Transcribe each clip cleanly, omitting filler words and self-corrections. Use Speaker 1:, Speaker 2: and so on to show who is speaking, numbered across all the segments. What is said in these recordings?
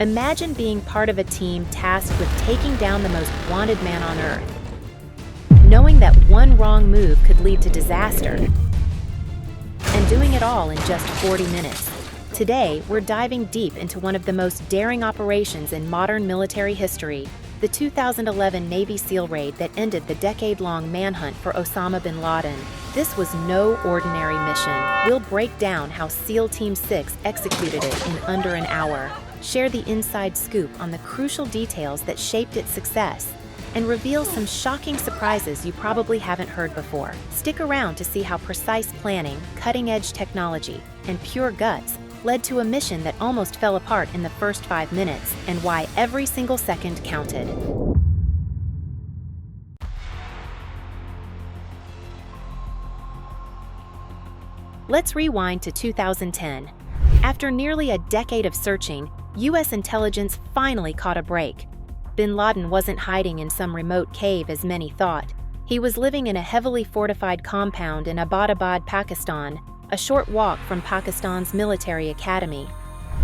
Speaker 1: Imagine being part of a team tasked with taking down the most wanted man on Earth, knowing that one wrong move could lead to disaster, and doing it all in just 40 minutes. Today, we're diving deep into one of the most daring operations in modern military history, the 2011 Navy SEAL raid that ended the decade-long manhunt for Osama bin Laden. This was no ordinary mission. We'll break down how SEAL Team 6 executed it in under an hour, share the inside scoop on the crucial details that shaped its success, and reveal some shocking surprises you probably haven't heard before. Stick around to see how precise planning, cutting-edge technology, and pure guts led to a mission that almost fell apart in the first 5 minutes, and why every single second counted. Let's rewind to 2010. After nearly a decade of searching, U.S. intelligence finally caught a break. Bin Laden wasn't hiding in some remote cave as many thought. He was living in a heavily fortified compound in Abbottabad, Pakistan, a short walk from Pakistan's military academy.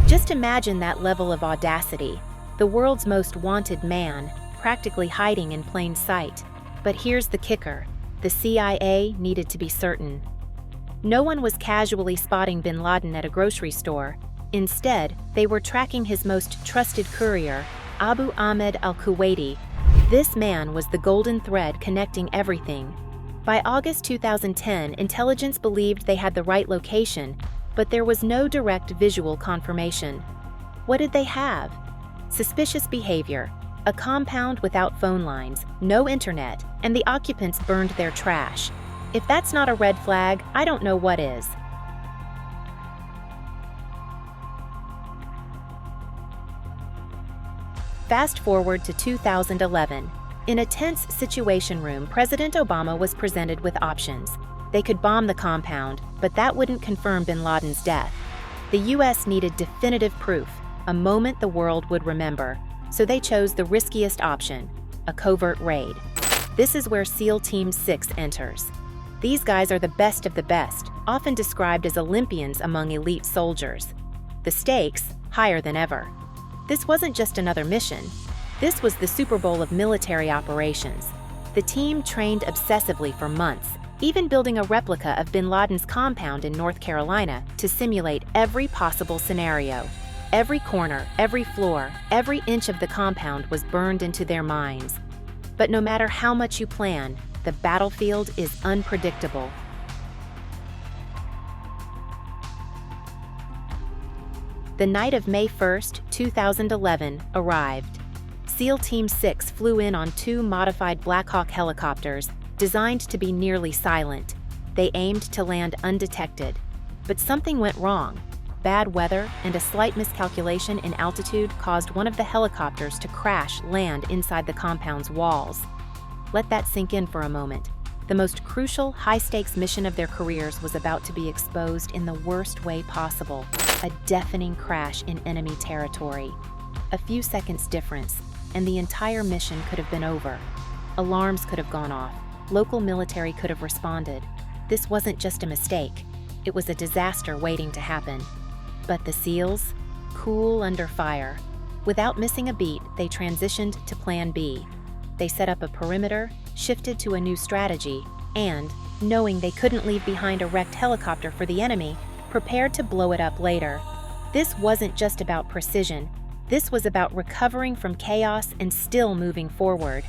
Speaker 1: Just imagine that level of audacity, the world's most wanted man, practically hiding in plain sight. But here's the kicker: the CIA needed to be certain. No one was casually spotting bin Laden at a grocery store. Instead, they were tracking his most trusted courier, Abu Ahmed al-Kuwaiti. This man was the golden thread connecting everything. By August 2010, intelligence believed they had the right location, but there was no direct visual confirmation. What did they have? Suspicious behavior, a compound without phone lines, no internet, and the occupants burned their trash. If that's not a red flag, I don't know what is. Fast forward to 2011. In a tense situation room, President Obama was presented with options. They could bomb the compound, but that wouldn't confirm bin Laden's death. The U.S. needed definitive proof, a moment the world would remember, so they chose the riskiest option, a covert raid. This is where SEAL Team 6 enters. These guys are the best of the best, often described as Olympians among elite soldiers. The stakes, higher than ever. This wasn't just another mission. This was the Super Bowl of military operations. The team trained obsessively for months, even building a replica of bin Laden's compound in North Carolina to simulate every possible scenario. Every corner, every floor, every inch of the compound was burned into their minds. But no matter how much you plan, the battlefield is unpredictable. The night of May 1st, 2011, arrived. SEAL Team 6 flew in on 2 modified Black Hawk helicopters, designed to be nearly silent. They aimed to land undetected. But something went wrong. Bad weather and a slight miscalculation in altitude caused one of the helicopters to crash land inside the compound's walls. Let that sink in for a moment. The most crucial, high-stakes mission of their careers was about to be exposed in the worst way possible. A deafening crash in enemy territory. A few seconds difference, and the entire mission could have been over. Alarms could have gone off. Local military could have responded. This wasn't just a mistake. It was a disaster waiting to happen. But the SEALs? Cool under fire. Without missing a beat, they transitioned to Plan B. They set up a perimeter, shifted to a new strategy, and, knowing they couldn't leave behind a wrecked helicopter for the enemy, prepared to blow it up later. This wasn't just about precision. This was about recovering from chaos and still moving forward.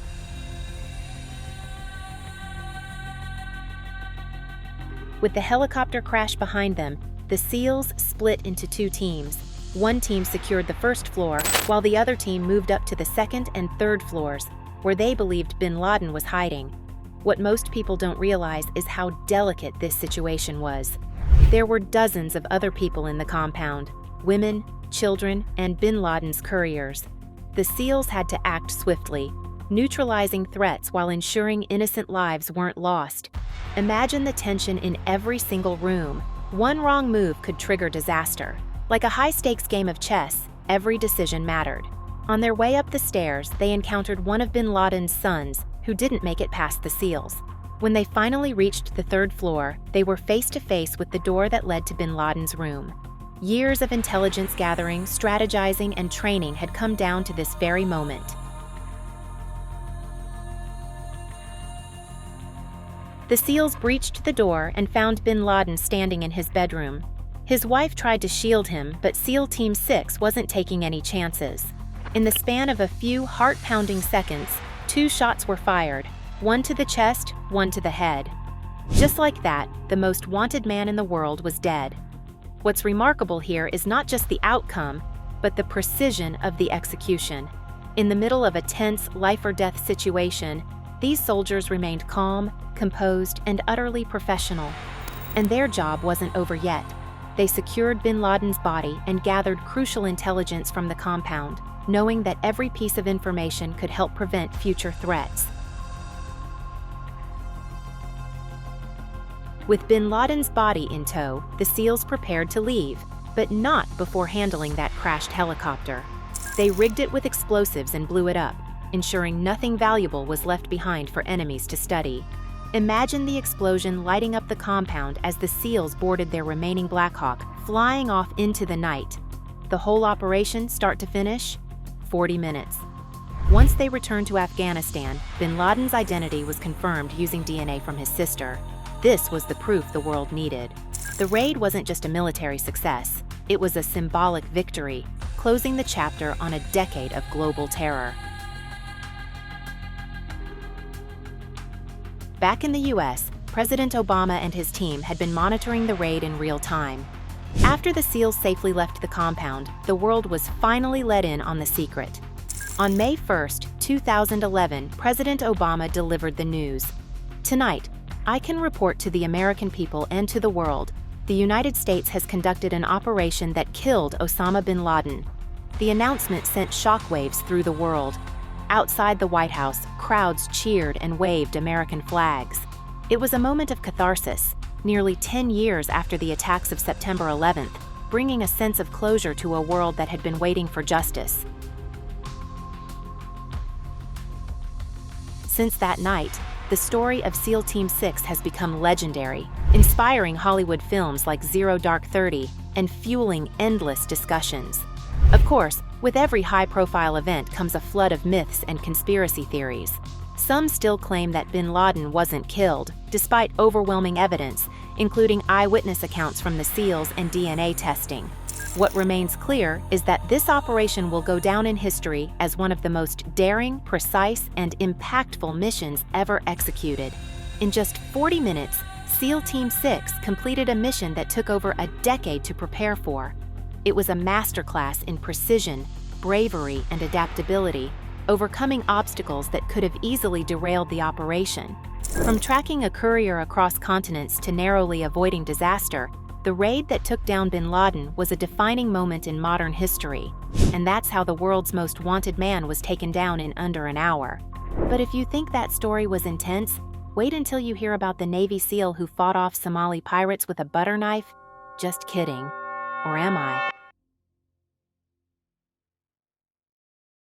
Speaker 1: With the helicopter crash behind them, the SEALs split into 2 teams. One team secured the first floor, while the other team moved up to the 2nd and 3rd floors, where they believed bin Laden was hiding. What most people don't realize is how delicate this situation was. There were dozens of other people in the compound, women, children, and bin Laden's couriers. The SEALs had to act swiftly, neutralizing threats while ensuring innocent lives weren't lost. Imagine the tension in every single room. One wrong move could trigger disaster. Like a high-stakes game of chess, every decision mattered. On their way up the stairs, they encountered one of bin Laden's sons, who didn't make it past the SEALs. When they finally reached the 3rd floor, they were face to face with the door that led to bin Laden's room. Years of intelligence gathering, strategizing, and training had come down to this very moment. The SEALs breached the door and found bin Laden standing in his bedroom. His wife tried to shield him, but SEAL Team 6 wasn't taking any chances. In the span of a few heart-pounding seconds, 2 shots were fired, one to the chest, one to the head. Just like that, the most wanted man in the world was dead. What's remarkable here is not just the outcome, but the precision of the execution. In the middle of a tense life-or-death situation, these soldiers remained calm, composed, and utterly professional. And their job wasn't over yet. They secured bin Laden's body and gathered crucial intelligence from the compound, knowing that every piece of information could help prevent future threats. With bin Laden's body in tow, the SEALs prepared to leave, but not before handling that crashed helicopter. They rigged it with explosives and blew it up, ensuring nothing valuable was left behind for enemies to study. Imagine the explosion lighting up the compound as the SEALs boarded their remaining Black Hawk, flying off into the night. The whole operation, start to finish, 40 minutes. Once they returned to Afghanistan, bin Laden's identity was confirmed using DNA from his sister. This was the proof the world needed. The raid wasn't just a military success, it was a symbolic victory, closing the chapter on a decade of global terror. Back in the US, President Obama and his team had been monitoring the raid in real time. After the SEALs safely left the compound, the world was finally let in on the secret. On May 1, 2011, President Obama delivered the news. "Tonight, I can report to the American people and to the world, the United States has conducted an operation that killed Osama bin Laden." The announcement sent shockwaves through the world. Outside the White House, crowds cheered and waved American flags. It was a moment of catharsis, nearly 10 years after the attacks of September 11th, bringing a sense of closure to a world that had been waiting for justice. Since that night, the story of SEAL Team 6 has become legendary, inspiring Hollywood films like Zero Dark 30 and fueling endless discussions. Of course, with every high-profile event comes a flood of myths and conspiracy theories. Some still claim that bin Laden wasn't killed, despite overwhelming evidence, including eyewitness accounts from the SEALs and DNA testing. What remains clear is that this operation will go down in history as one of the most daring, precise, and impactful missions ever executed. In just 40 minutes, SEAL Team 6 completed a mission that took over a decade to prepare for. It was a masterclass in precision, bravery, and adaptability, overcoming obstacles that could have easily derailed the operation. From tracking a courier across continents to narrowly avoiding disaster, the raid that took down bin Laden was a defining moment in modern history, and that's how the world's most wanted man was taken down in under an hour. But if you think that story was intense, wait until you hear about the Navy SEAL who fought off Somali pirates with a butter knife. Just kidding. Or am I?